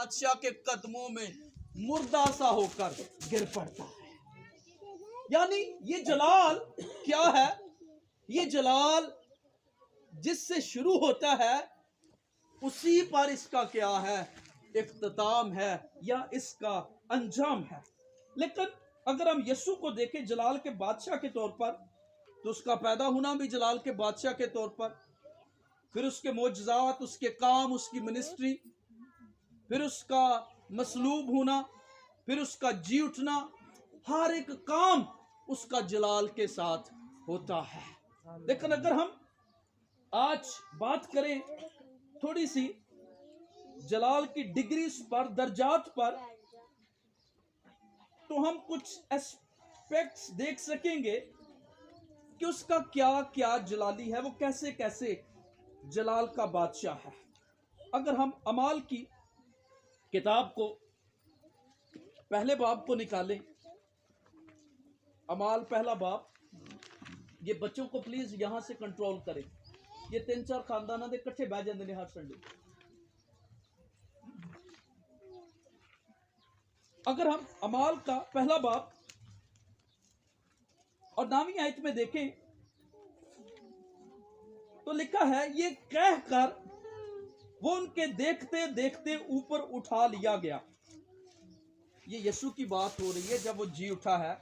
बादशाह के कदमों में मुर्दा सा होकर गिर पड़ता है। यानी ये जलाल क्या है? ये जलाल जिससे शुरू होता है उसी पर इसका क्या है? इख्तिताम है या इसका अंजाम है। लेकिन अगर हम यीशु को देखें जलाल के बादशाह के तौर पर, तो उसका पैदा होना भी जलाल के बादशाह के तौर पर, फिर उसके मोजज़ात, उसके काम, उसकी मिनिस्ट्री, फिर उसका मसलूब होना, फिर उसका जी उठना, हर एक काम उसका जलाल के साथ होता है। लेकिन अगर हम आज बात करें थोड़ी सी जलाल की डिग्रीज पर, दर्जात पर, तो हम कुछ एस्पेक्ट्स देख सकेंगे कि उसका क्या क्या जलाली है, वो कैसे कैसे जलाल का बादशाह है। अगर हम अमाल की किताब को पहले बाब को निकालें, अमाल पहला बाब, ये बच्चों को प्लीज यहां से कंट्रोल करें। ये 3-4 खानदाना दे इकट्ठे बह जाते हैं हर संडे। अगर हम अमाल का पहला बाब और 9वीं आयत में देखें तो लिखा है, ये कहकर वो उनके देखते देखते ऊपर उठा लिया गया। ये यीशु की बात हो रही है जब वो जी उठा है,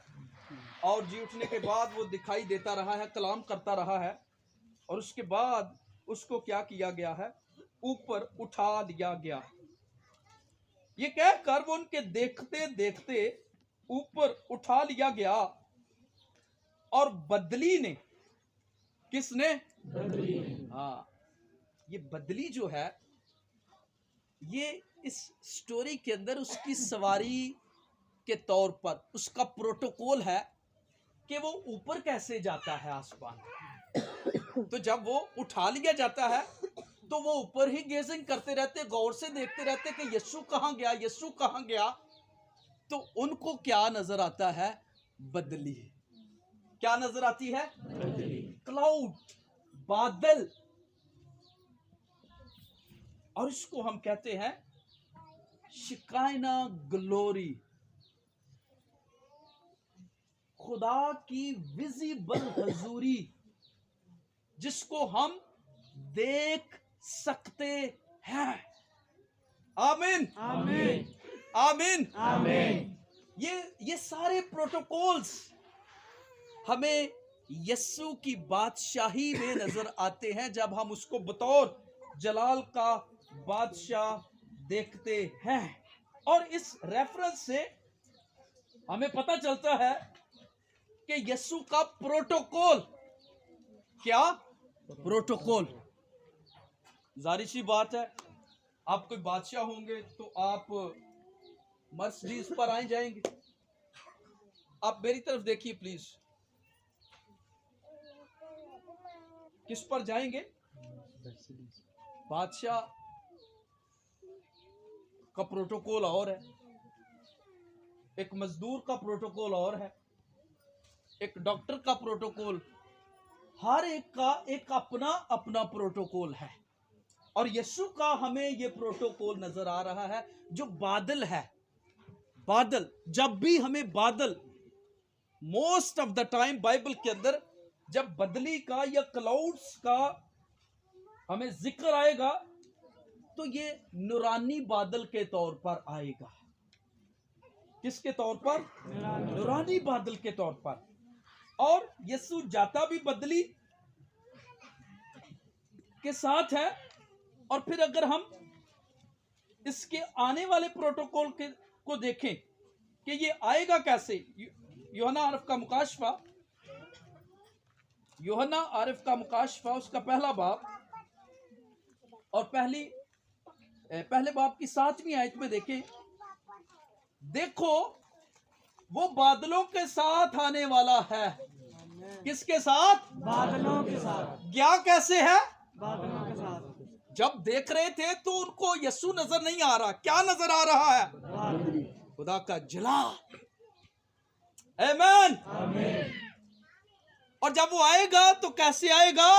और जी उठने के बाद वो दिखाई देता रहा है, कलाम करता रहा है, और उसके बाद उसको क्या किया गया है? ऊपर उठा लिया गया। ये कहकर वो उनके देखते देखते ऊपर उठा लिया गया। और बदली ने, किसने? बदली। हाँ, ये बदली जो है, ये इस स्टोरी के अंदर उसकी सवारी के तौर पर उसका प्रोटोकॉल है कि वो ऊपर कैसे जाता है आसमान। तो जब वो उठा लिया जाता है तो वो ऊपर ही गेजिंग करते रहते, गौर से देखते रहते कि यीशु कहाँ गया, यीशु कहाँ गया। तो उनको क्या नजर आता है? बदली। क्या नजर आती है? बदली, क्लाउड, बादल। और इसको हम कहते हैं शिकायना ग्लोरी, खुदा की विजिबल हजूरी, जिसको हम देख सकते हैं। आमीन, आमीन, आमीन, आमीन। ये सारे प्रोटोकॉल्स हमें यस्सु की बादशाही में नजर आते हैं जब हम उसको बतौर जलाल का बादशाह देखते हैं। और इस रेफरेंस से हमें पता चलता है कि यस्सु का प्रोटोकॉल, क्या प्रोटोकॉल? जाहिर सी बात है, आप कोई बादशाह होंगे तो आप मर्सिडीज पर आए जाएंगे। आप मेरी तरफ देखिए प्लीज, किस पर जाएंगे? बादशाह का प्रोटोकॉल और है, एक मजदूर का प्रोटोकॉल और है, एक डॉक्टर का प्रोटोकॉल, हर एक का एक अपना अपना प्रोटोकॉल है। और यीशु का हमें यह प्रोटोकॉल नजर आ रहा है जो बादल है। बादल, जब भी हमें बादल, most of the time Bible के अंदर जब बदली का या क्लाउड्स का हमें जिक्र आएगा तो ये नूरानी बादल के तौर पर आएगा। किसके तौर पर? नूरानी बादल के तौर पर। और यीशु जाता भी बदली के साथ है। और फिर अगर हम इसके आने वाले प्रोटोकॉल को देखें कि ये आएगा कैसे, यूहन्ना आरिफ का मुकाशफा, यूहन्ना आरिफ का मुकाशफा उसका पहला बाब और पहले बाब की 7वीं आयत में देखें, देखो वो बादलों के साथ आने वाला है। किसके साथ? बादलों के साथ। क्या कैसे है? बादलों के साथ। जब देख रहे थे तो उनको यीशु नजर नहीं आ रहा, क्या नजर आ रहा है? खुदा का जलाल। आमीन, आमीन। और जब वो आएगा तो कैसे आएगा?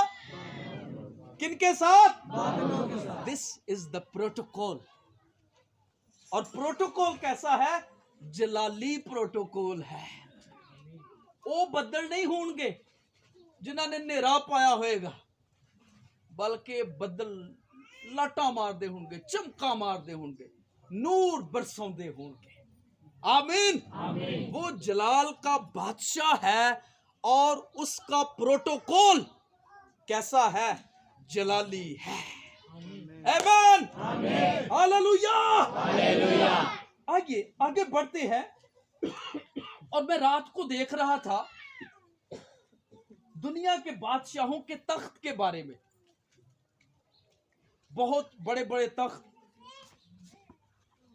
किनके साथ? बादलों के साथ। This is the protocol. और प्रोटोकॉल कैसा है? जलाली प्रोटोकॉल है। वो बदल नहीं होंगे जिन्होंने नेरा पाया होएगा, बल्कि बदल लाटा मारते होंगे, चमका मारते होंगे, नूर बरसाते होंगे। आमीन। वो जलाल का बादशाह है और उसका प्रोटोकॉल कैसा है? जलाली है। आमीन। हालेलुया। आइए आगे बढ़ते हैं। और मैं रात को देख रहा था दुनिया के बादशाहों के तख्त के बारे में। बहुत बड़े बड़े तख्त,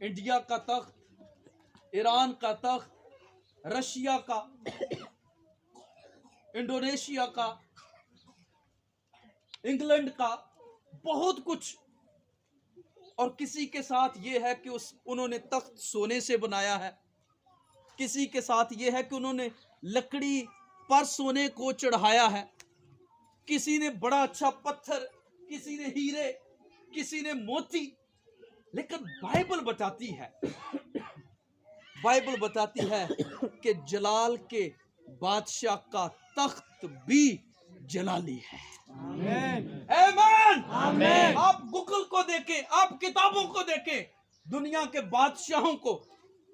इंडिया का तख्त, ईरान का तख्त, रशिया का, इंडोनेशिया का, इंग्लैंड का, बहुत कुछ। और किसी के साथ यह है कि उन्होंने तख्त सोने से बनाया है, किसी के साथ यह है कि उन्होंने लकड़ी पर सोने को चढ़ाया है, किसी ने बड़ा अच्छा पत्थर, किसी ने हीरे, किसी ने मोती। लेकिन बाइबल बताती है कि जलाल के बादशाह का तख्त भी जलाली है। आमीन। आप गूगल को देखें, आप किताबों को देखें, दुनिया के बादशाहों को,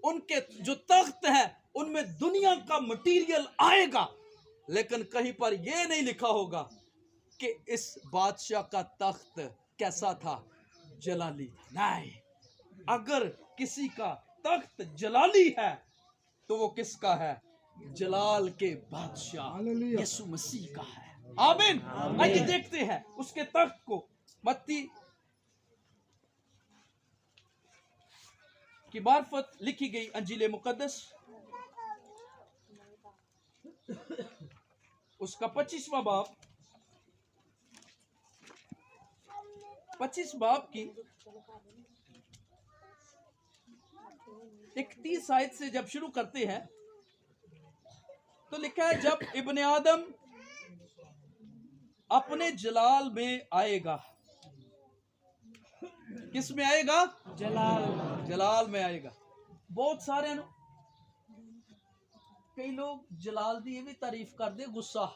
उनके जो तख्त है उनमें दुनिया का मटेरियल आएगा, लेकिन कहीं पर यह नहीं लिखा होगा कि इस बादशाह का तख्त कैसा था? जलाली। नहीं, अगर किसी का तख्त जलाली है तो वो किसका है? जलाल के बादशाह यीशु मसीह का है। आमीन। आइए देखते हैं उसके तख्त को। मत्ती की मार्फत लिखी गई अंजील मुकद्दस, उसका 25वां बाब, 25 बाब की 31 आयत से जब शुरू करते हैं तो लिखा है, जब इब्ने आदम अपने जलाल में आएगा। किस में आएगा? जलाल में आएगा। बहुत सारे कई लोग जलाल दी भी तारीफ कर दे, गुस्सा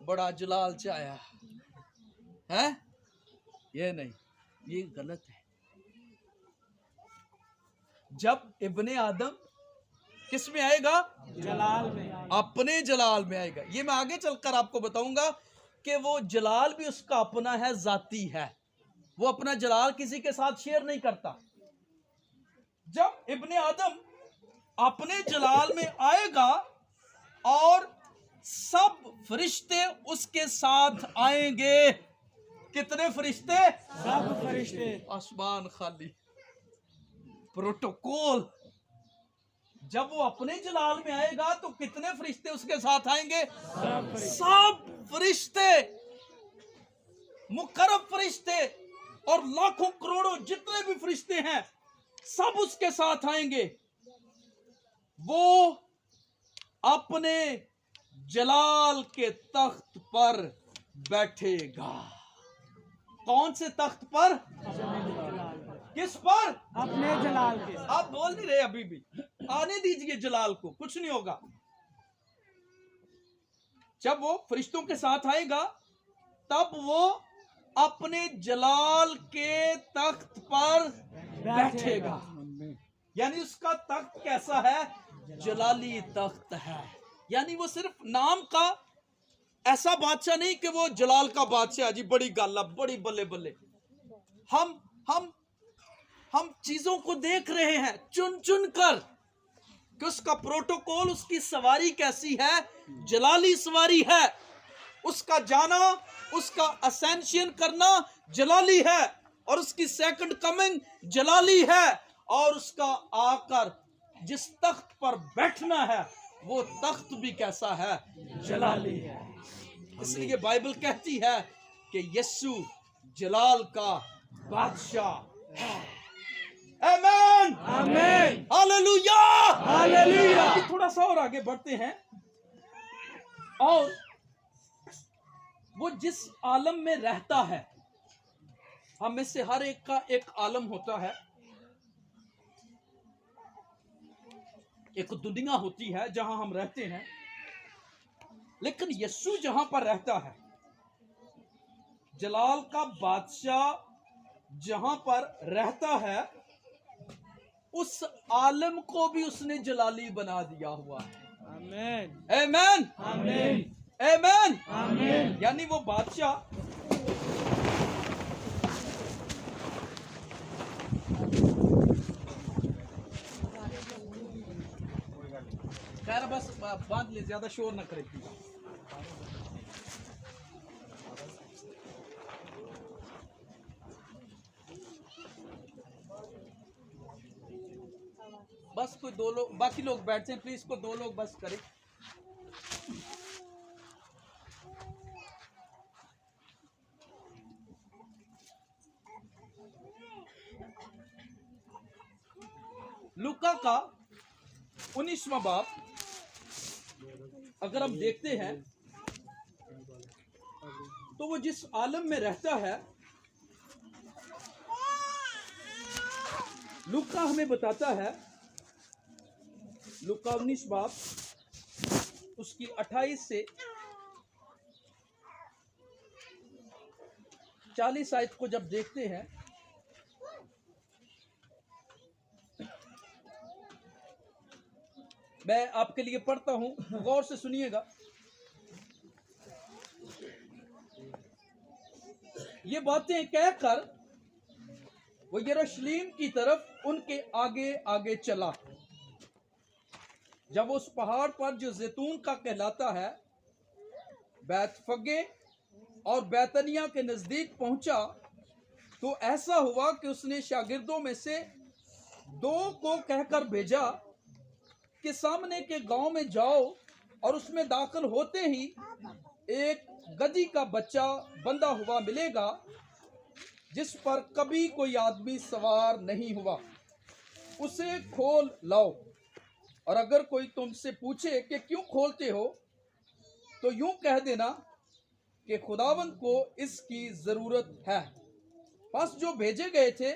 बड़ा जलाल च आया है। ये नहीं, ये गलत है। जब इब्ने आदम किस में आएगा? जलाल में। अपने जलाल में आएगा। ये मैं आगे चलकर आपको बताऊंगा कि वो जलाल भी उसका अपना है, जाती है। वो अपना जलाल किसी के साथ शेयर नहीं करता। जब इब्ने आदम अपने जलाल में आएगा और सब फरिश्ते उसके साथ आएंगे। कितने फरिश्ते? सब फरिश्ते। आसमान खाली। प्रोटोकॉल। जब वो अपने जलाल में आएगा तो कितने फरिश्ते उसके साथ आएंगे? सब फरिश्ते, मुकर्रब फरिश्ते और लाखों करोड़ों जितने भी फरिश्ते हैं, सब उसके साथ आएंगे। वो अपने जलाल के तख्त पर बैठेगा। कौन से तख्त पर? किस पर? अपने जलाल के। आप बोल नहीं रहे अभी भी। आने दीजिए जलाल को, कुछ नहीं होगा। जब वो फरिश्तों के साथ आएगा तब वो अपने जलाल के तख्त पर बैठेगा। यानी उसका तख्त कैसा है? जलाली तख्त है। यानी वो सिर्फ नाम का ऐसा बादशाह नहीं कि वो जलाल का बादशाह जी, बड़ी गाला, बड़ी बल्ले बल्ले। हम चीजों को देख रहे हैं चुन चुन कर कि उसका प्रोटोकॉल, उसकी सवारी कैसी है? जलाली सवारी है। उसका जाना, उसका असेंशन करना जलाली है, और उसकी सेकंड कमिंग जलाली है, और उसका आकर जिस तख्त पर बैठना है वो तख्त भी कैसा है? जलाली है। इसलिए बाइबल कहती है कि यीशु जलाल का बादशाह है। आमीन। आमीन। हालेलुया। हालेलुया। थोड़ा सा और आगे बढ़ते हैं। और वो जिस आलम में रहता है, हम में से हर एक का एक आलम होता है। एक दुनिया होती है जहां हम रहते हैं, लेकिन यीशु जहां पर रहता है, जलाल का बादशाह जहां पर रहता है, उस आलम को भी उसने जलाली बना दिया हुआ है। आमीन आमीन आमीन आमीन आमीन। यानी वो बादशाह खैर बस बांध ले, ज्यादा शोर न करे। बस कोई दो लोग, बाकी लोग बैठ जाएं प्लीज, को दो लोग बस करें। लूका का 19वां बाब अगर हम देखते हैं तो वो जिस आलम में रहता है, लूका हमें बताता है, लूका 19 बाब उसकी 28 से 40 आयत को जब देखते हैं, मैं आपके लिए पढ़ता हूं, गौर से सुनिएगा। ये बातें कहकर वो यरूशलेम की तरफ उनके आगे आगे चला। जब उस पहाड़ पर जो जैतून का कहलाता है, बैतफगे और बैतनिया के नजदीक पहुंचा, तो ऐसा हुआ कि उसने शागिर्दों में से 2 को कहकर भेजा कि सामने के गांव में जाओ और उसमें दाखिल होते ही एक गधी का बच्चा बंधा हुआ मिलेगा, जिस पर कभी कोई आदमी सवार नहीं हुआ, उसे खोल लाओ। और अगर कोई तुमसे पूछे कि क्यों खोलते हो, तो यूं कह देना कि खुदावंद को इसकी जरूरत है। बस जो भेजे गए थे,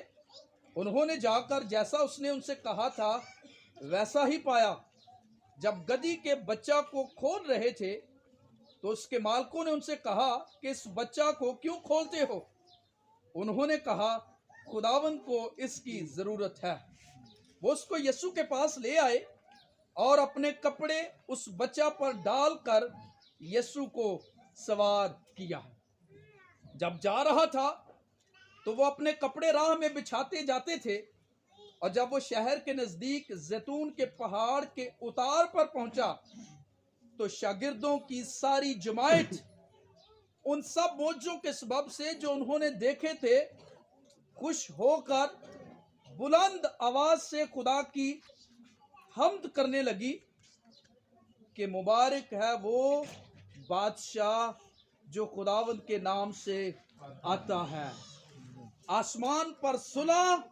उन्होंने जाकर जैसा उसने उनसे कहा था वैसा ही पाया। जब गधी के बच्चा को खोल रहे थे, तो उसके मालकों ने उनसे कहा कि इस बच्चा को क्यों खोलते हो? उन्होंने कहा, खुदावंद को इसकी जरूरत है। वो उसको यीशु के पास ले आए और अपने कपड़े उस बच्चा पर डालकर यीशु को सवार किया। जब जा रहा था तो वो अपने कपड़े राह में बिछाते जाते थे, और जब वो शहर के नजदीक जैतून के पहाड़ के उतार पर पहुंचा, तो शागिर्दों की सारी जमात उन सब मौजों के सबब से जो उन्होंने देखे थे, खुश होकर बुलंद आवाज से खुदा की हम्द करने लगी कि मुबारक है वो बादशाह जो खुदावंद के नाम से आता है। आसमान पर सुलह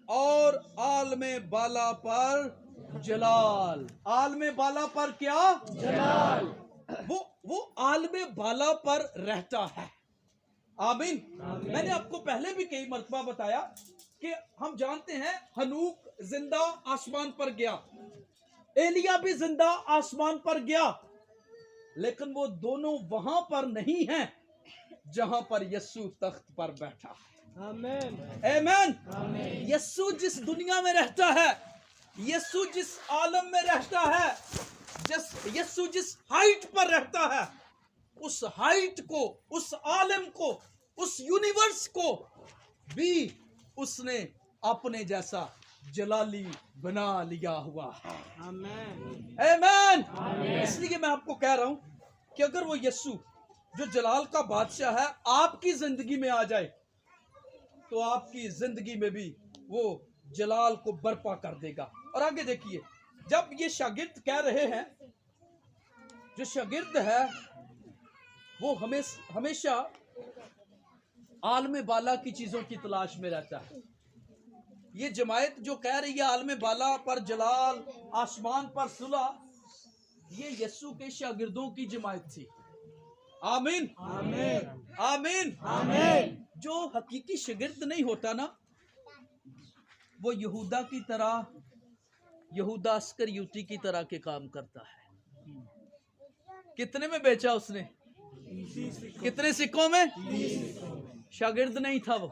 और आलमे बाला पर जलाल। आलमे बाला पर क्या? जलाल। वो आलमे बाला पर रहता है। आमीन। मैंने आपको पहले भी कई मर्तबा बताया कि हम जानते हैं हनूक जिंदा आसमान पर गया, एलिया भी जिंदा आसमान पर गया, लेकिन वो दोनों वहां पर नहीं हैं जहां पर यीशु तख्त पर बैठा है। आमीन आमीन। यीशु जिस दुनिया में रहता है, यीशु जिस आलम में रहता है, यीशु जिस हाइट पर रहता है, उस हाइट को, उस आलम को, उस यूनिवर्स को भी उसने अपने जैसा जलाली बना लिया हुआ है। आमीन आमीन। इसलिए मैं आपको कह रहा हूं कि अगर वो यीशु जो जलाल का बादशाह है आपकी जिंदगी में आ जाए, तो आपकी जिंदगी में भी वो जलाल को बर्पा कर देगा। और आगे देखिए, जब ये शागिर्द कह रहे हैं, जो शागिर्द है वो हमेशा आलमे बाला की चीजों की तलाश में रहता है। ये जमायत जो कह रही है आलमे बाला पर जलाल, आसमान पर सुलह, ये यीशु के शागिर्दों की जमायत थी। आमीन आमीन आमीन आमीन। जो हकीकी शागिर्द नहीं होता ना, वो यहूदा की तरह यहूदा अस्करियोती की तरह के काम करता है। कितने में बेचा उसने? कितने सिक्कों में? शागिर्द नहीं था वो,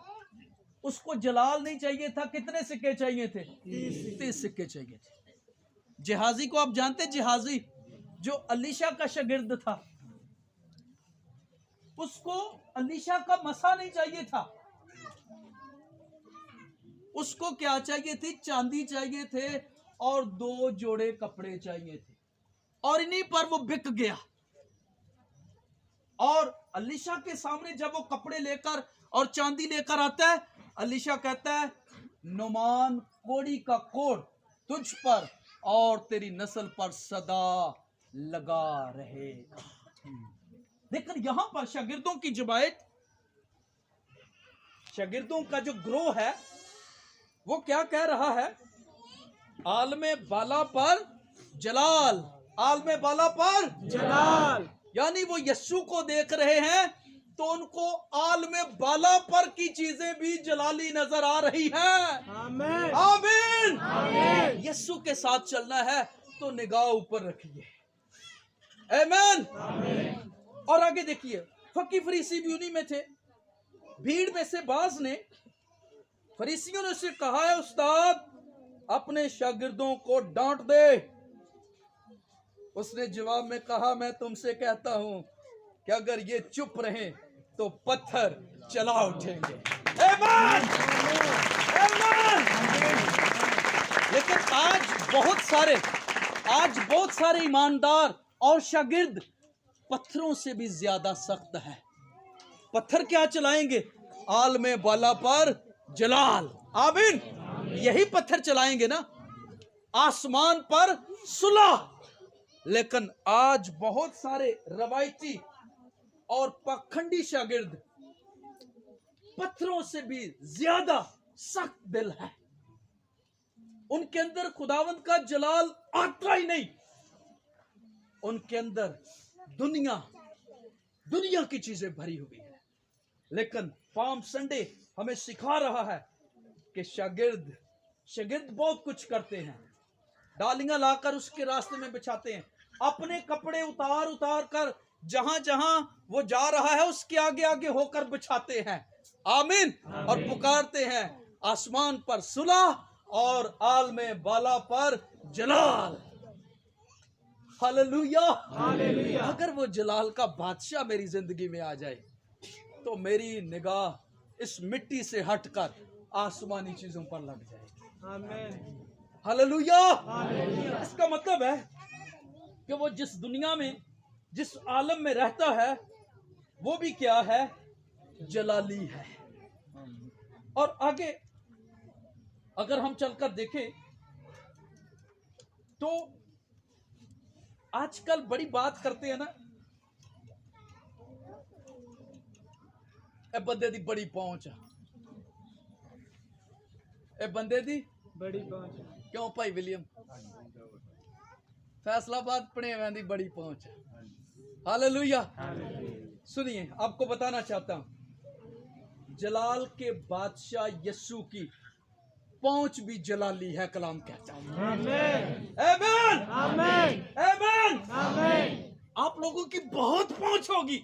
उसको जलाल नहीं चाहिए था। कितने सिक्के चाहिए थे? 30 सिक्के चाहिए थे। जिहाजी को आप जानते? जिहाजी जो अलीशा का शागिर्द था, उसको अलीशा का मसा नहीं चाहिए था। उसको क्या चाहिए थी? चांदी चाहिए थे और 2 जोड़े कपड़े चाहिए थे, और इन्हीं पर वो बिक गया। और अलीशा के सामने जब वो कपड़े लेकर और चांदी लेकर आता है, अलीशा कहता है, नुमान कोड़ी का कोड़ तुझ पर और तेरी नस्ल पर सदा लगा रहेगा। लेकिन यहां पर शागिर्दों की जमायत, शागिर्दों का जो ग्रोह है, वो क्या कह रहा है? आलमे बाला पर जलाल, आलमे बाला पर जलाल। यानी वो यस्सु को देख रहे हैं तो उनको आलमे बाला पर की चीजें भी जलाली नजर आ रही है। आमीन। आमीन। आमीन। यस्सु के साथ चलना है तो निगाह ऊपर रखिए। आमीन। और आगे देखिए, फकी फरीसी भी उन्हीं में थे। भीड़ में से बाज ने, फरीसियों ने उसे कहा है, उस्ताद अपने शागिर्दों को डांट दे। उसने जवाब में कहा, मैं तुमसे कहता हूं कि अगर ये चुप रहे तो पत्थर चला उठेंगे। आमीन। आमीन। लेकिन आज बहुत सारे ईमानदार और शागिर्द पत्थरों से भी ज्यादा सख्त है। पत्थर क्या चलाएंगे? आलमे बाला पर जलाल। आमीन। यही पत्थर चलाएंगे ना, आसमान पर सुलह। लेकिन आज बहुत सारे रवायती और पाखंडी शागिर्द पत्थरों से भी ज्यादा सख्त दिल है। उनके अंदर खुदावंद का जलाल आता ही नहीं। उनके अंदर दुनिया की चीजें भरी हुई है। लेकिन पाम संडे हमें सिखा रहा है कि शागिर्द बहुत कुछ करते हैं। डालियां लाकर उसके रास्ते में बिछाते हैं, अपने कपड़े उतार कर जहां जहां वो जा रहा है उसके आगे आगे होकर बिछाते हैं। आमीन। और पुकारते हैं, आसमान पर सुलह और आलमे बाला पर जलाल। हालेलुया। हालेलुया। अगर वो जलाल का बादशाह मेरी जिंदगी में आ जाए तो मेरी निगाह इस मिट्टी से हटकर आसमानी चीजों पर लग जाएगी। आमीन। हालेलुया। हालेलुया। इसका मतलब है कि वो जिस दुनिया में, जिस आलम में रहता है, वो भी क्या है? जलाली है। और आगे अगर हम चलकर देखें तो आजकल बड़ी बात करते हैं ना, ए बंदे दी बड़ी पहुंच, ए बंदे दी बड़ी पहुंच। क्यों भाई विलियम? फैसलाबाद पड़े दी बड़ी पहुंच। हालेलुया। सुनिए, आपको बताना चाहता हूं, जलाल के बादशाह यस्सु की पहुंच भी जलाली है। कलाम कहता है। आमीन। आमीन। आमीन। आमीन। आमीन। आप लोगों की बहुत पहुंच होगी,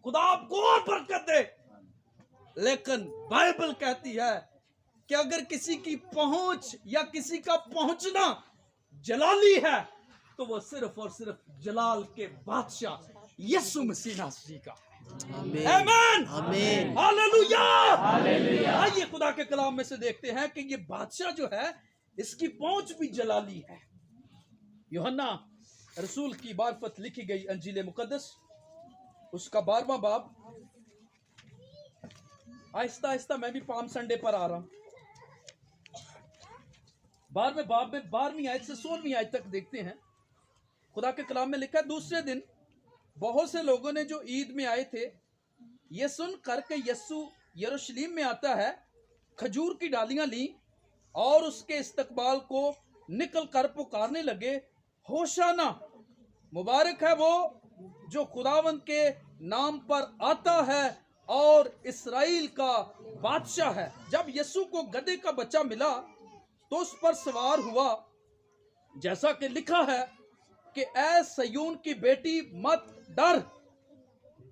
खुदा आपको और बरकत दे। लेकिन बाइबल कहती है कि अगर किसी की पहुंच या किसी का पहुंचना जलाली है तो वो सिर्फ और सिर्फ जलाल के बादशाह यीशु मसीह नासरी का है। आमीन। आमीन। हालेलुया। हालेलुया। आइए खुदा के कलाम में से देखते हैं कि ये बादशाह जो है इसकी पहुंच भी जलाली है। यूहन्ना रसूल की मार्फत लिखी गई अंजील मुकद्दस उसका 12वां बाब। आहिस्ता आहिस्ता मैं भी पाम संडे पर आ रहा हूं। 12वें बाब में 12वीं आयत से 16वीं आयत तक देखते हैं। खुदा के कलाम में लिखा है, दूसरे दिन बहुत से लोगों ने जो ईद में आए थे ये सुन कर के यस्सु यरूशलेम में आता है, खजूर की डालियां ली और उसके इस्तकबाल को निकल कर पुकारने लगे, होशाना, मुबारक है वो जो खुदावंद के नाम पर आता है और इस्राएल का बादशाह है। जब यीशु को गधे का बच्चा मिला तो उस पर सवार हुआ जैसा कि लिखा है कि ऐ सयून की बेटी मत डर,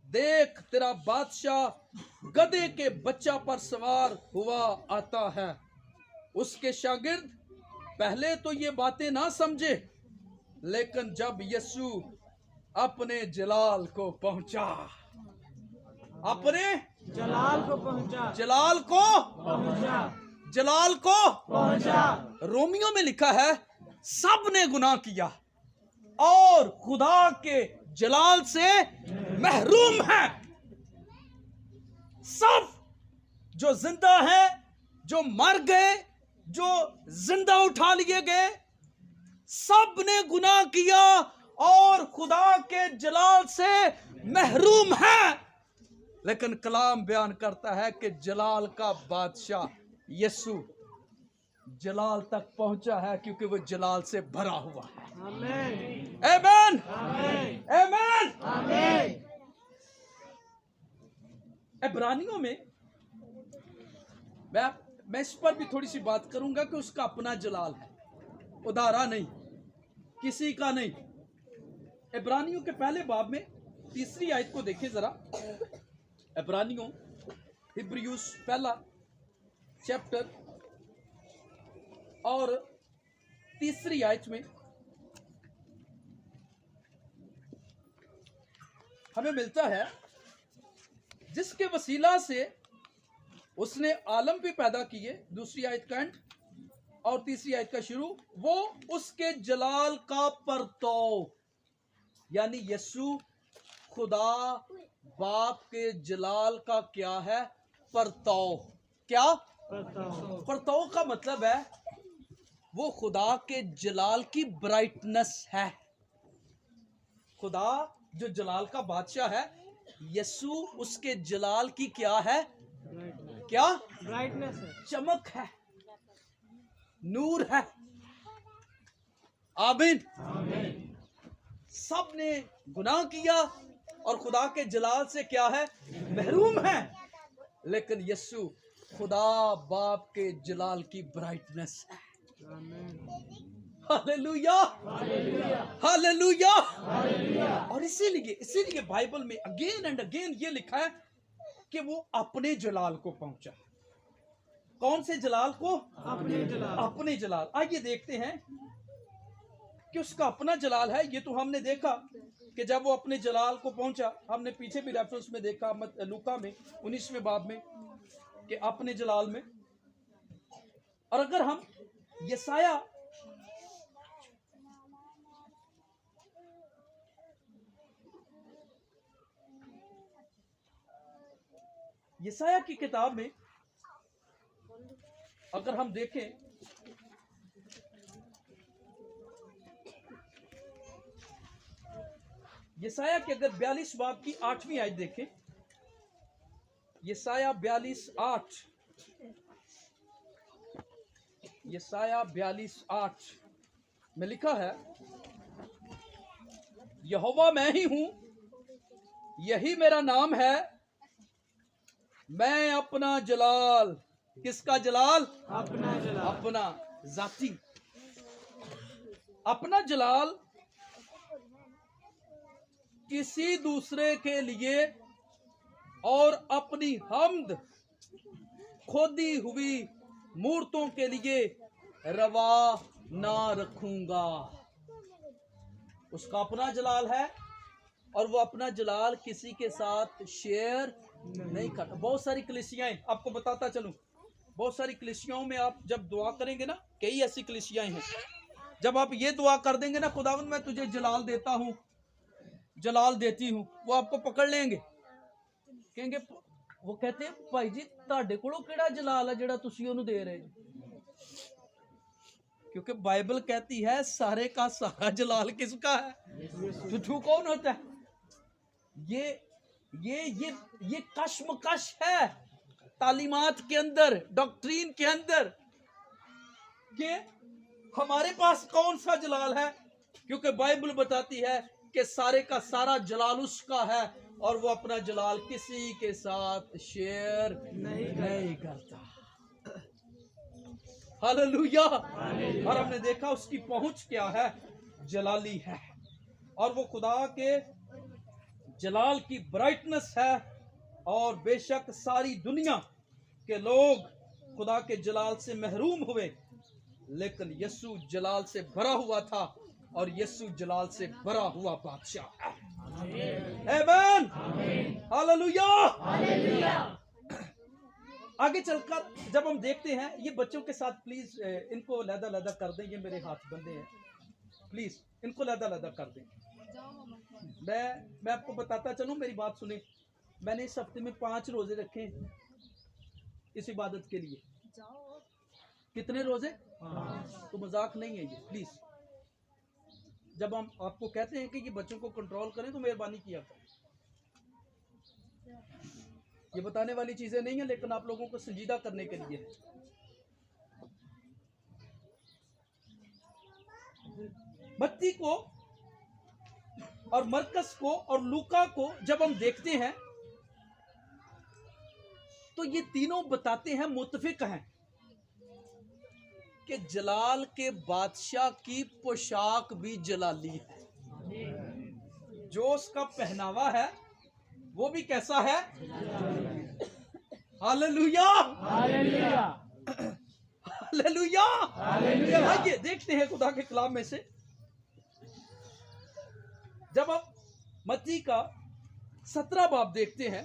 देख तेरा बादशाह गधे के बच्चा पर सवार हुआ आता है। उसके शागिर्द पहले तो ये बातें ना समझे, लेकिन जब यीशु अपने जलाल को पहुंचा, अपने जलाल को पहुंचा, जलाल को पहुंचा, जलाल को पहुंचा। रोमियो में लिखा है सब ने गुनाह किया और खुदा के जलाल से महरूम है। सब जो जिंदा है, जो मर गए, जो जिंदा उठा लिए गए, सब ने गुनाह किया और खुदा के जलाल से महरूम है। लेकिन कलाम बयान करता है कि जलाल का बादशाह यीशु जलाल तक पहुंचा है, क्योंकि वो जलाल से भरा हुआ है। आमीन, आमीन, आमीन, आमीन। आमीन। इब्रानियों में मैं इस पर भी थोड़ी सी बात करूंगा कि उसका अपना जलाल है, उधारा नहीं, किसी का नहीं। इब्रानियों के पहले बाब में 3री आयत को देखें जरा। इब्रानियों, हिब्रियूस पहला चैप्टर और 3री आयत में हमें मिलता है जिसके वसीला से उसने आलम भी पैदा किए, 2री आयत का एंड और 3री आयत का शुरू, वो उसके जलाल का परताव, यानी यीशु खुदा बाप के जलाल का क्या है? परताव। क्या परताव? परताव का मतलब है वो खुदा के जलाल की ब्राइटनेस है। खुदा जो जलाल का बादशाह है, यीशु उसके जलाल की क्या है? क्या ब्राइटनेस है, चमक है, नूर है। आमीन। सब ने गुनाह किया और खुदा के जलाल से क्या है? महरूम है। लेकिन यीशु खुदा बाप के जलाल की ब्राइटनेस है। Hallelujah, hallelujah. और इसीलिए बाइबल में अगेन एंड अगेन ये लिखा है कि वो अपने जलाल को पहुंचा। कौन से जलाल को? अपने जलाल। अपने जलाल। आइए देखते हैं कि उसका अपना जलाल है। ये तो हमने देखा कि जब वो अपने जलाल को पहुंचा, हमने पीछे भी रेफरेंस में देखा लूका में 19वें बाब में कि अपने जलाल में। और अगर हम यसाया की किताब में अगर हम देखें, यसाया के अगर 42 बाब की 8वीं आयत देखें, यसाया 42:8, यसाया 42:8 में लिखा है, यहोवा मैं ही हूं, यही मेरा नाम है, मैं अपना जलाल। किसका जलाल? अपना जलाल। अपना जाती, अपना जलाल किसी दूसरे के लिए और अपनी हमद खोदी हुई मूर्तों के लिए रवा ना रखूंगा। उसका अपना जलाल है और वो अपना जलाल किसी के साथ शेयर नहीं करता। बहुत सारी कलीसियाएं, आपको बताता चलूं, बहुत सारी कलीसियाओं में आप जब दुआ करेंगे ना, कई ऐसी कलीसियाएं हैं, जब आप ये दुआ कर देंगे ना, खुदावंद मैं तुझे जलाल देता हूं, जलाल देती हूं, वो आपको पकड़ लेंगे, कहेंगे, वो कहते हैं भाई जी ਤੁਹਾਡੇ ਕੋਲੋਂ ਕਿਹੜਾ जलाल है ਜਿਹੜਾ ਤੁਸੀਂ ਉਹਨੂੰ दे रहे हो? क्योंकि बाइबल कहती है सारे का सारा जलाल किसका है? तो कौन होता है? ये कश्मकश है तालीमात के अंदर, डॉक्ट्रीन के अंदर, कि हमारे पास कौन सा जलाल है, क्योंकि बाइबल बताती है कि सारे का सारा जलाल उसका है और वो अपना जलाल किसी के साथ शेयर नहीं करता। हालेलुया। और हमने देखा उसकी पहुंच क्या है, जलाली है, और वो खुदा के जलाल की ब्राइटनेस है। और बेशक सारी दुनिया के लोग खुदा के जलाल से महरूम हुए, लेकिन यीशु जलाल से भरा हुआ था, और यीशु जलाल से भरा हुआ बादशाह है। आमीन, हालेलुया। आगे चलकर जब हम देखते हैं, ये बच्चों के साथ प्लीज इनको लहदा लहदा कर दें, ये मेरे हाथ बंधे हैं, प्लीज इनको लहदा लहदा कर दें। मैं आपको बताता चलूं, मेरी बात सुने। मैंने इस हफ्ते में 5 रोजे रखे हैं इस इबादत के लिए। कितने रोजे? तो मजाक नहीं है ये, प्लीज। जब हम आपको कहते हैं कि ये बच्चों को कंट्रोल करें तो मेहरबानी किया करें। ये बताने वाली चीजें नहीं है, लेकिन आप लोगों को संजीदा करने के लिए है। मत्ती को और मरकस को और लूका को जब हम देखते हैं तो ये तीनों बताते हैं, मुत्तफिक हैं कि जलाल के बादशाह की पोशाक भी जलाली है। जो उसका पहनावा है वो भी कैसा है? Hallelujah, hallelujah, hallelujah, hallelujah. आइए देखते हैं खुदा के कलाम में से, जब हम मत्ती का 17 बाब देखते हैं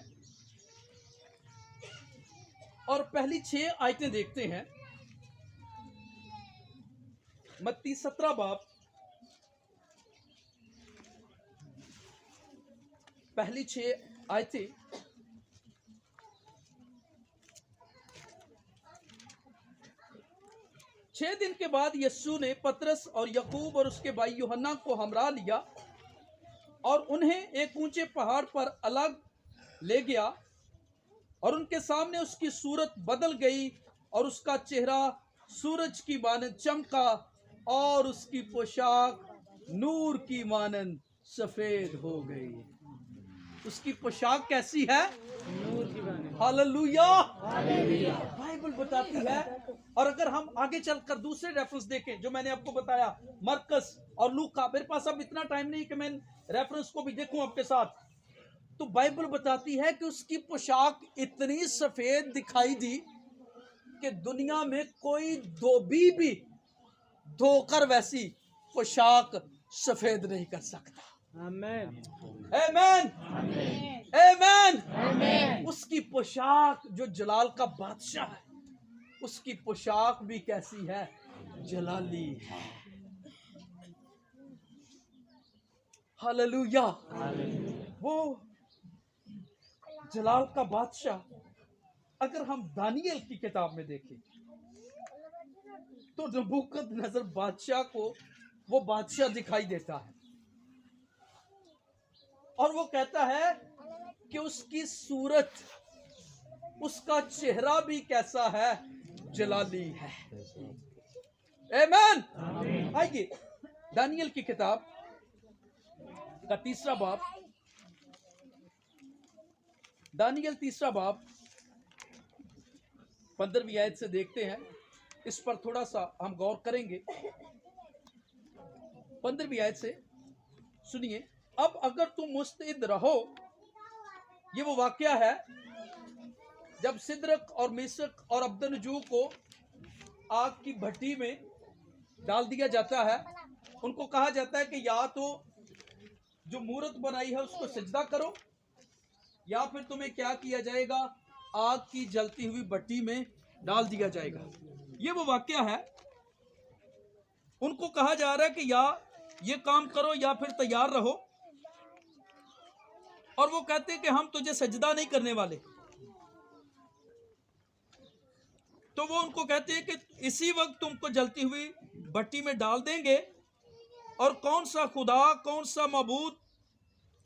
और पहली 6 आयतें देखते हैं। मत्ती 17 बाब पहली 6 आयतें। छह दिन के बाद यीशु ने पतरस और यकूब और उसके भाई यूहन्ना को हमरा लिया और उन्हें एक ऊंचे पहाड़ पर अलग ले गया, और उनके सामने उसकी सूरत बदल गई और उसका चेहरा सूरज की मानंद चमका और उसकी पोशाक नूर की मानंद सफेद हो गई। उसकी पोशाक कैसी है? नूर की बानी। हालेलुया, बाइबल बताती है। और अगर हम आगे चलकर दूसरे रेफरेंस देखें जो मैंने आपको बताया, मरकस और लूका, मेरे पास अब इतना टाइम नहीं कि मैं रेफरेंस को भी देखूं आपके साथ, तो बाइबल बताती है कि उसकी पोशाक इतनी सफेद दिखाई दी कि दुनिया में कोई धोबी भी धोकर वैसी पोशाक सफेद नहीं कर सकता। आमीन, आमीन, आमीन। उसकी पोशाक, जो जलाल का बादशाह है, उसकी पोशाक भी कैसी है? जलाली है। हालेलुया। वो जलाल का बादशाह, अगर हम दानियल की किताब में देखें तो नबूकदनेस्सर बादशाह को वो बादशाह दिखाई देता है, और वो कहता है कि उसकी सूरत, उसका चेहरा भी कैसा है? जलाली है। आमीन। आइए दानियल की किताब का 3 बाब, दानियल 3 बाब 15वीं आयत से देखते हैं। इस पर थोड़ा सा हम गौर करेंगे। 15वीं आयत से सुनिए। अब अगर तुम मुस्तैद रहो, ये वो वाकया है जब सिदरक और मिशक और अब्दनजू को आग की भट्टी में डाल दिया जाता है। उनको कहा जाता है कि या तो जो मूर्त बनाई है उसको सजदा करो, या फिर तुम्हें क्या किया जाएगा? आग की जलती हुई भट्टी में डाल दिया जाएगा। ये वो वाकया है। उनको कहा जा रहा है कि या ये काम करो या फिर तैयार रहो, और वो कहते हैं कि हम तुझे सजदा नहीं करने वाले। तो वो उनको कहते हैं कि इसी वक्त तुमको जलती हुई भट्टी में डाल देंगे, और कौन सा खुदा, कौन सा मबूद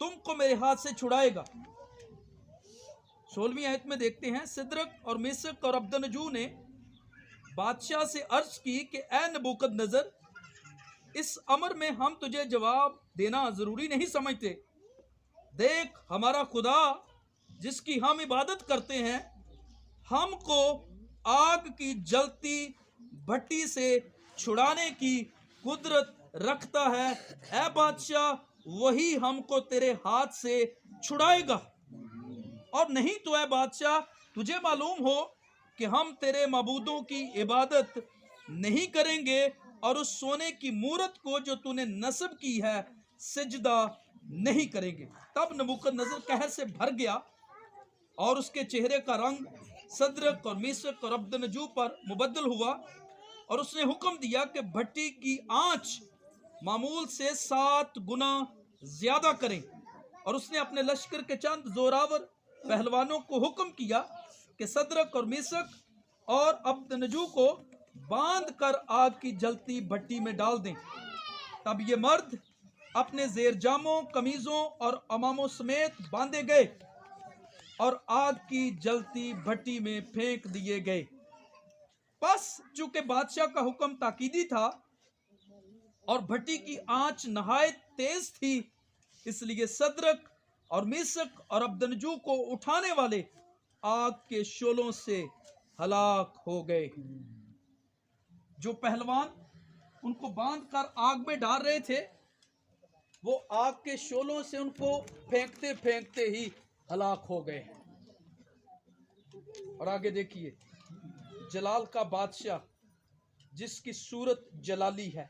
तुमको मेरे हाथ से छुड़ाएगा? 16वीं आयत में देखते हैं, सिदरक और मिशक और अब्दनजू ने बादशाह से अर्ज की कि ऐ नबूकदनेस्सर, इस अमर में हम तुझे जवाब देना जरूरी नहीं समझते। देख, हमारा खुदा जिसकी हम इबादत करते हैं, हमको आग की जलती भट्टी से छुड़ाने की कुदरत रखता है। ऐ बादशाह, वही हमको तेरे हाथ से छुड़ाएगा। और नहीं तो ऐ बादशाह, तुझे मालूम हो कि हम तेरे मबूदों की इबादत नहीं करेंगे और उस सोने की मूरत को जो तूने नस्ब की है सिजदा नहीं करेंगे। तब नबूकदनेस्सर कहर से भर गया और उसके चेहरे का रंग सदरक और मीसक और अब्दनजू पर मुबद्दल हुआ, और उसने हुक्म दिया कि भट्टी की आंच मामूल से 7 गुना ज्यादा करें। और उसने अपने लश्कर के चंद जोरावर पहलवानों को हुक्म किया कि सदरक और मीसक और अब्दनजू को बांध कर आग की जलती भट्टी में डाल दें। तब ये मर्द अपने जेर जामों, कमीजों और अमामों समेत बांधे गए और आग की जलती भट्टी में फेंक दिए गए। बस चूंकि बादशाह का हुक्म ताकीदी था और भट्टी की आंच नहायत तेज थी, इसलिए सदरक और मीसक और अब्दनजू को उठाने वाले आग के शोलों से हलाक हो गए। जो पहलवान उनको बांध कर आग में डाल रहे थे, वो आग के शोलों से उनको फेंकते फेंकते ही हलाक हो गए। और आगे देखिए, जलाल का बादशाह जिसकी सूरत जलाली है,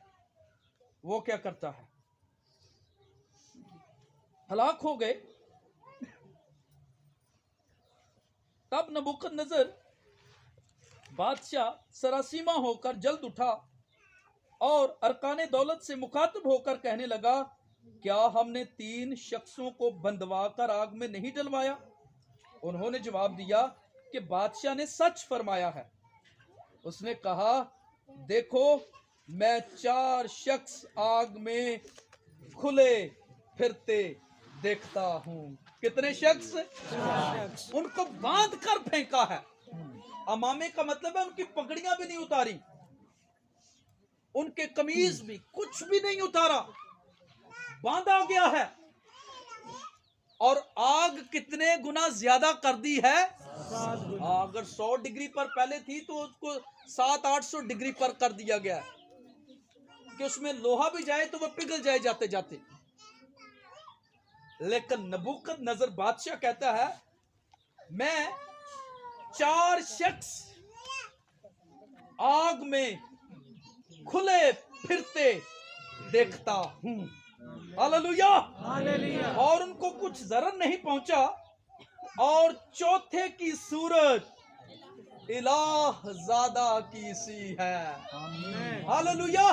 वो क्या करता है? हलाक हो गए। तब नबूकदनेस्सर बादशाह सरासीमा होकर जल्द उठा और अरकाने दौलत से मुखातब होकर कहने लगा, क्या हमने 3 शख्सों को बंधवा कर आग में नहीं डलवाया? उन्होंने जवाब दिया कि बादशाह ने सच फरमाया है। उसने कहा, देखो, मैं 4 शख्स आग में खुले फिरते देखता हूं। कितने शख्स? उनको बांध कर फेंका है। अमामे का मतलब है उनकी पगड़ियां भी नहीं उतारी, उनके कमीज भी कुछ भी नहीं उतारा, बांधा गया है। और आग कितने गुना ज्यादा कर दी है? अगर 100 डिग्री पर पहले थी तो उसको 700-800 डिग्री पर कर दिया गया है कि उसमें लोहा भी जाए तो वह पिघल जाए जाते जाते। लेकिन नबूकदनेस्सर बादशाह कहता है, मैं 4 शख्स आग में खुले फिरते देखता हूं। हालेलुया। और उनको कुछ जरर नहीं पहुंचा। और चौथे की सूरत इलाह ज़ादा की सी है। हालेलुया।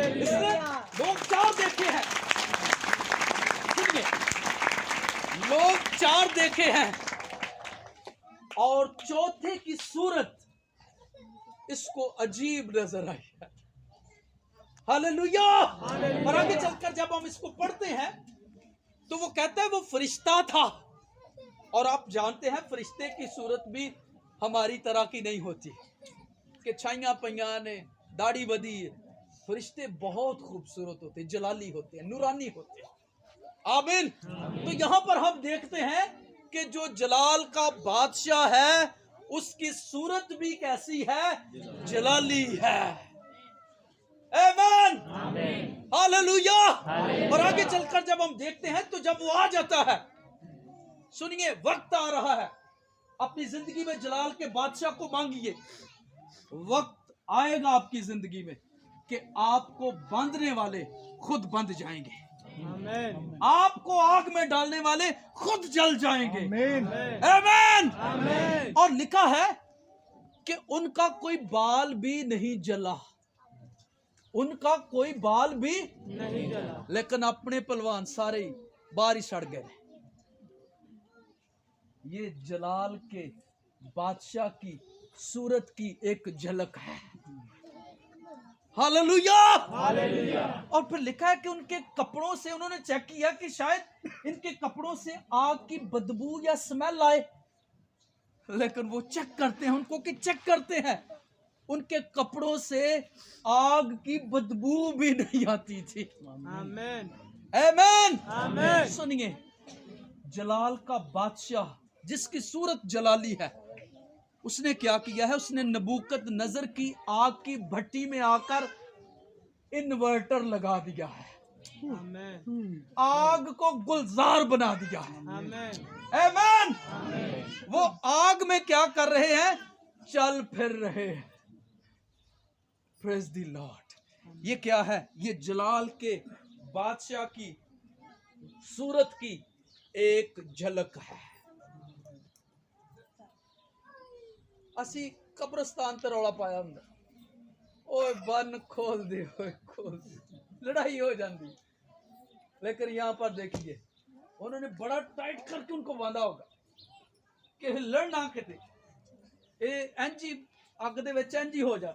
इसने लोग 4 देखे हैं। सुनिए, लोग 4 देखे हैं और चौथे की सूरत इसको अजीब नजर आई है। हालेलुया। और आगे चलकर जब हम इसको पढ़ते हैं तो वो कहता है वो फरिश्ता था। और आप जानते हैं फरिश्ते की सूरत भी हमारी तरह की नहीं होती कि छाइयां पैया ने, दाढ़ी बदी है। फरिश्ते बहुत खूबसूरत होते, जलाली होते हैं, नूरानी होते हैं। आमीन। तो यहां पर हम देखते हैं कि जो जलाल का बादशाह है उसकी सूरत भी कैसी है? जलाली है। आमीन। हालेलुया। और आगे चलकर जब हम देखते हैं तो जब वो आ जाता है, सुनिए, वक्त आ रहा है, अपनी जिंदगी में जलाल के बादशाह को मांगिए। वक्त आएगा आपकी जिंदगी में कि आपको बांधने वाले खुद बंध जाएंगे। आमीन। आपको आग में डालने वाले खुद जल जाएंगे। आमीन। आमीन। और लिखा है कि उनका कोई बाल भी नहीं जला, उनका कोई बाल भी नहीं जला, लेकिन अपने पहलवान सारे बाहर ही सड़ गए। ये जलाल के बादशाह की सूरत की एक झलक है। हालेलुया। और फिर लिखा है कि उनके कपड़ों से उन्होंने चेक किया कि शायद इनके कपड़ों से आग की बदबू या स्मेल आए, लेकिन वो चेक करते हैं, उनको कि चेक करते हैं, उनके कपड़ों से आग की बदबू भी नहीं आती थी। आमीन। आमीन। आमीन। सुनिए, जलाल का बादशाह जिसकी सूरत जलाली है, उसने क्या किया है, उसने नबूकदनजर की आग की भट्टी में आकर इन्वर्टर लगा दिया है, आमेन आग को गुलजार बना दिया है। आमेन आमीन। वो आग में क्या कर रहे हैं, चल फिर रहे हैं। Praise the Lord. ये क्या है, ये जलाल के बादशाह की सूरत की एक झलक है। असी कब्रस्तान ते रौला पाया हुंदा, ओए बन खोल दे, ओए खोल दे, लड़ाई हो जाती। लेकिन यहां पर देखिए, उन्होंने बड़ा टाइट करके उनको बांधा होगा कि लड़ना किते एंजी अग दे विच एंजी हो जा।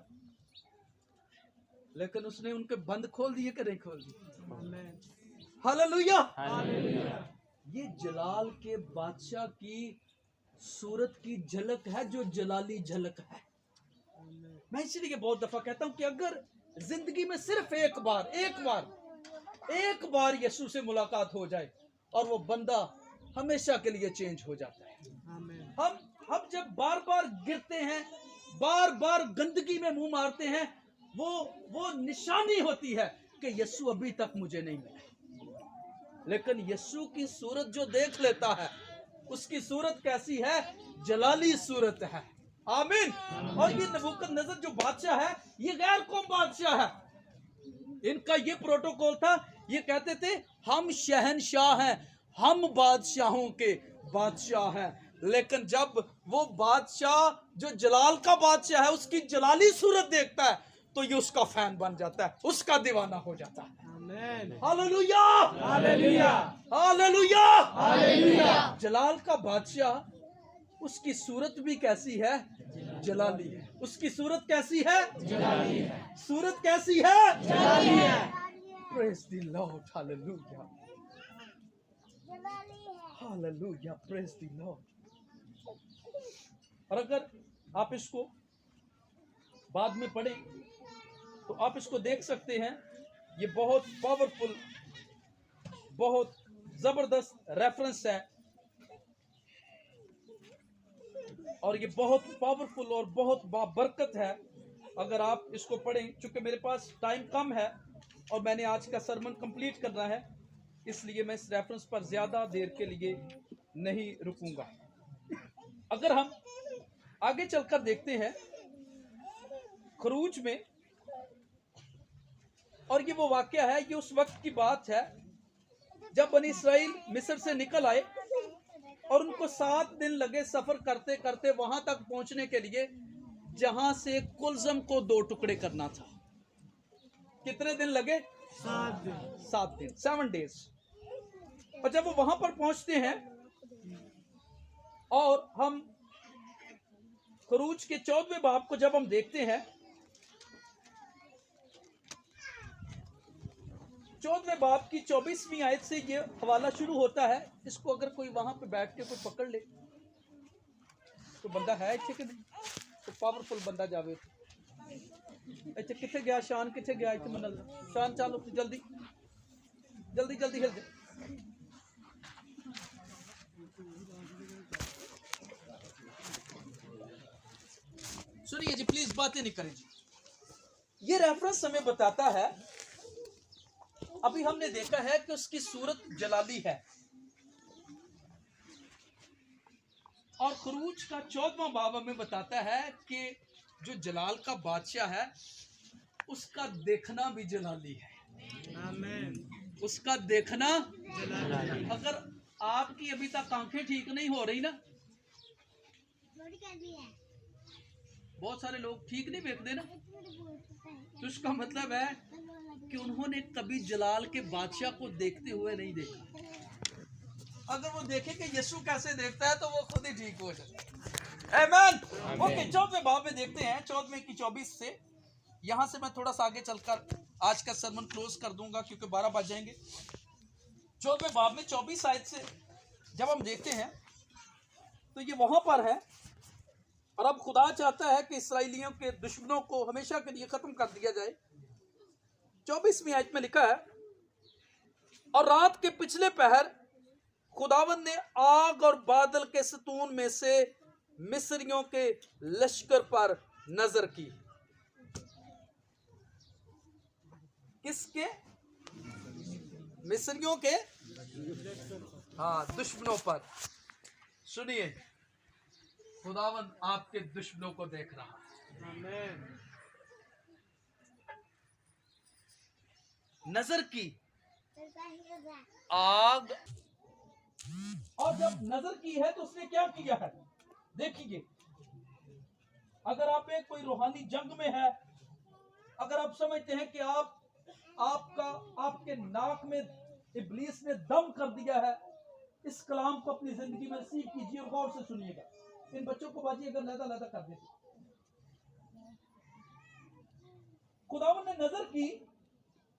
लेकिन उसने उनके बंद खोल दिए कि नहीं खोल दिए। आमेन हालेलुया। हालेलुया ये जलाल के बादशाह की सूरत की झलक है, जो जलाली झलक है। मैं इसलिए बहुत दफा कहता हूं कि अगर जिंदगी में सिर्फ एक बार यीशु से मुलाकात हो जाए और वो बंदा हमेशा के लिए चेंज हो जाता है। आमेन हम जब बार बार गिरते हैं, बार बार गंदगी में मुंह मारते हैं, वो निशानी होती है कि यीशु अभी तक मुझे नहीं मिला। लेकिन यीशु की सूरत जो देख लेता है, उसकी सूरत कैसी है, जलाली सूरत है। आमीन। और ये नबूकदनजर जो बादशाह है, ये गैर कौम बादशाह है। इनका ये प्रोटोकॉल था, ये कहते थे हम शहनशाह हैं, हम बादशाहों के बादशाह हैं। लेकिन जब वो बादशाह जो जलाल का बादशाह है, उसकी जलाली सूरत देखता है, तो ये उसका फैन बन जाता है, उसका दीवाना हो जाता है। Amen hallelujah hallelujah hallelujah hallelujah जलाल का बादशाह, उसकी सूरत भी कैसी है, जलाली है। उसकी सूरत कैसी है, जलाली है सूरत कैसी है, जलाली है praise the Lord. Hallelujah hallelujah praise the Lord. और अगर आप इसको बाद में पढ़ें तो आप इसको देख सकते हैं। ये बहुत पावरफुल, बहुत जबरदस्त रेफरेंस है, और ये बहुत पावरफुल और बहुत बाबरकत है। अगर आप इसको पढ़ें, चूंकि मेरे पास टाइम कम है और मैंने आज का सरमन कंप्लीट करना है, इसलिए मैं इस रेफरेंस पर ज्यादा देर के लिए नहीं रुकूंगा। अगर हम आगे चलकर देखते हैं खरूज में, और ये वो वाकया है, ये उस वक्त की बात है जब बनी इस्राएल मिस्र से निकल आए और उनको 7 दिन लगे सफर करते करते वहां तक पहुंचने के लिए, जहां से कुलजम को 2 टुकड़े करना था। कितने दिन लगे, 7 दिन 7 दिन, 7 डेज। और जब वो वहां पर पहुंचते हैं, और हम खरूज के 14वें बाब को जब हम देखते हैं, 14वें बाब की 24वीं आयत से ये हवाला शुरू होता है। इसको अगर कोई वहां पे बैठ के कोई पकड़ ले, तो बंदा है इतने कि नहीं, तो पावरफुल बंदा जावे। अच्छा किथे गया शान, किथे गया इतने मन शान, चलो जल्दी जल्दी जल्दी हिल जा। सुनिए जी, प्लीज बातें नहीं करें जी। ये रेफरेंस हमें बताता है, अभी हमने देखा है कि उसकी सूरत जलाली है, और खरूज का 14वां बाब हमें बताता है कि जो जलाल का बादशाह है, उसका देखना भी जलाली है। आमेन उसका देखना जलाली अगर आपकी अभी तक आंखें ठीक नहीं हो रही ना, बहुत सारे लोग ठीक नहीं देखते ना, तो इसका मतलब है कि उन्होंने कभी जलाल के बादशाह को देखते हुए नहीं देखा। अगर वो देखे कि यीशु कैसे देखता है, तो वो खुद ही ठीक हो जाए। आमीन। ओके, 14वें बाब में देखते हैं, 14वें की 24 से। यहां से मैं थोड़ा सा आगे चलकर आज का सरमन क्लोज कर दूंगा, क्योंकि 12 बज जाएंगे। 14वें बाब में 24 आयत से जब हम देखते हैं, तो ये वहां पर है, और अब खुदा चाहता है कि इस्राएलियों के दुश्मनों को हमेशा के लिए खत्म कर दिया जाए। 24वीं आयत में लिखा है, और रात के पिछले पहर खुदावंद ने आग और बादल के सतून में से मिस्रियों के लश्कर पर नजर की। किसके? मिस्रियों के, हाँ, दुश्मनों पर। सुनिए, खुदावंद आपके दुश्मनों को देख रहा है। आमीन। नजर की आग। और जब नजर की है तो उसने क्या किया है? देखिए, अगर आप एक कोई रूहानी जंग में है, अगर आप समझते हैं कि आपके नाक में इब्लीस ने दम कर दिया है, इस कलाम को अपनी जिंदगी में रिसीव कीजिए और गौर से सुनिएगा। इन बच्चों को बाजी अगर लहदा लहदा कर देते। खुदावन ने नजर की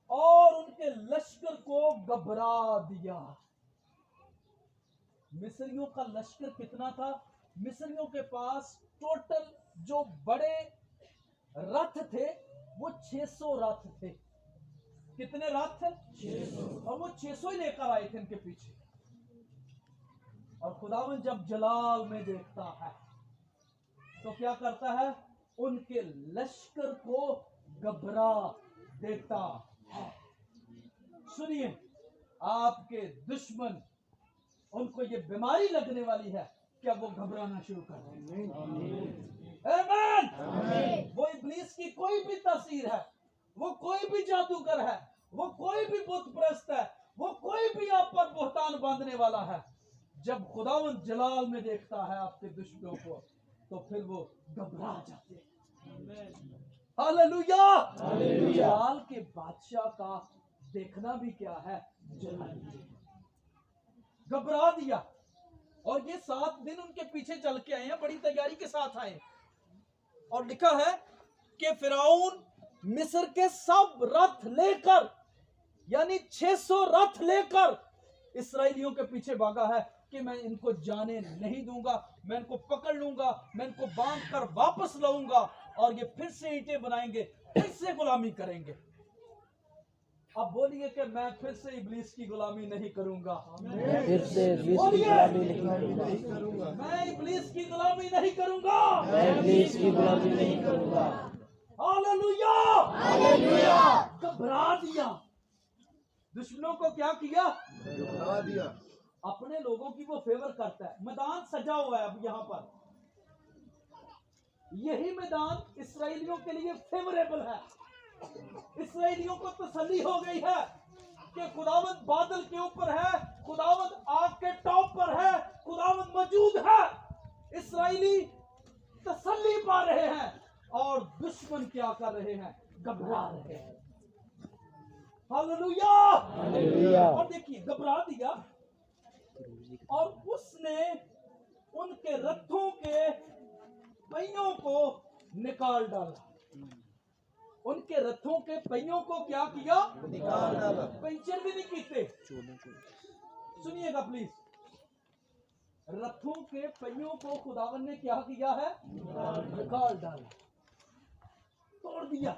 और उनके लश्कर को घबरा दिया। मिस्रियों का लश्कर कितना था? मिस्रियों के पास टोटल जो बड़े रथ थे वो 600 रथ थे। कितने रथ? 600। और वो 600 ही लेकर आए थे इनके पीछे। और खुदावन जब जलाल में देखता है तो क्या करता है? उनके लश्कर को घबरा देता है। सुनिए, आपके दुश्मन, उनको ये बीमारी लगने वाली है, क्या वो घबराना शुरू कर दें? आमीन। वो इब्लीस की कोई भी तासीर है, वो कोई भी जादूगर है, वो कोई भी बुत परस्त है, वो कोई भी आप पर बोहतान बांधने वाला है, जब खुदावंद जलाल में देखता है आपके दुश्मनों को तो फिर वो घबरा जाते हैं। हालेलुया। जलाल के बादशाह का देखना भी क्या है? जलाल। घबरा दिया। और ये 7 दिन उनके पीछे चल के आए हैं, बड़ी तैयारी के साथ आए। और लिखा है कि फिरौन मिस्र के सब रथ लेकर, यानी 600 रथ लेकर इस्राएलियों के पीछे भागा है कि मैं इनको जाने नहीं दूंगा, मैं इनको पकड़ लूंगा, मैं इनको बांध कर वापस लाऊंगा और ये फिर से ईंटें बनाएंगे, फिर से गुलामी करेंगे। अब बोलिए कि मैं फिर से इब्लीस की गुलामी नहीं करूंगा। फिर से इब्लीस की गुलामी नहीं करूंगा। मैं इब्लीस की गुलामी नहीं करूंगा। मैं इब्लीस की गुलामी नहीं करूंगा। हालेलुया। हालेलुया। घबरा दिया। दुश्मनों को क्या किया? घबरा दिया। अपने लोगों की वो फेवर करता है। मैदान सजा हुआ है। अब यहाँ पर यही मैदान इसराइलियों के लिए फेवरेबल है। इसराइलियों को तसल्ली हो गई है कि खुदावंद बादल के ऊपर है, खुदावंद आग के टॉप पर है, खुदावंद मौजूद है। इसराइली तसल्ली पा रहे हैं और दुश्मन क्या कर रहे हैं? घबरा रहे हैं। हालेलुया। हालेलुया। और देखिए, घबरा दिया और उसने उनके रथों के पहियों को निकाल डाला। उनके रथों के पहियों को क्या किया? निकाल डाला। पंचर भी नहीं कीते। सुनिएगा प्लीज, रथों के पहियों को खुदावन ने क्या किया है? निकाल डाला, तोड़ दिया।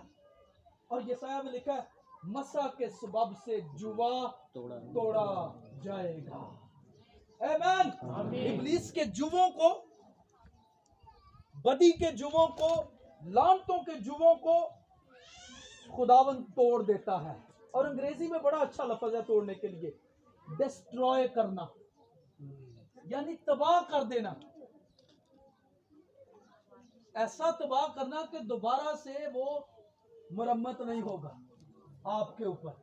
और यशायाह में लिखा है, मसा के सबब से जुआ तोड़ा जाएगा। आमीन। इब्लीस के जुओं को, बदी के जुओं को, लानतों के जुओं को खुदावन तोड़ देता है। और अंग्रेजी में बड़ा अच्छा लफ्ज है तोड़ने के लिए, डिस्ट्रॉय करना, यानी तबाह कर देना। ऐसा तबाह करना कि दोबारा से वो मुरम्मत नहीं होगा आपके ऊपर।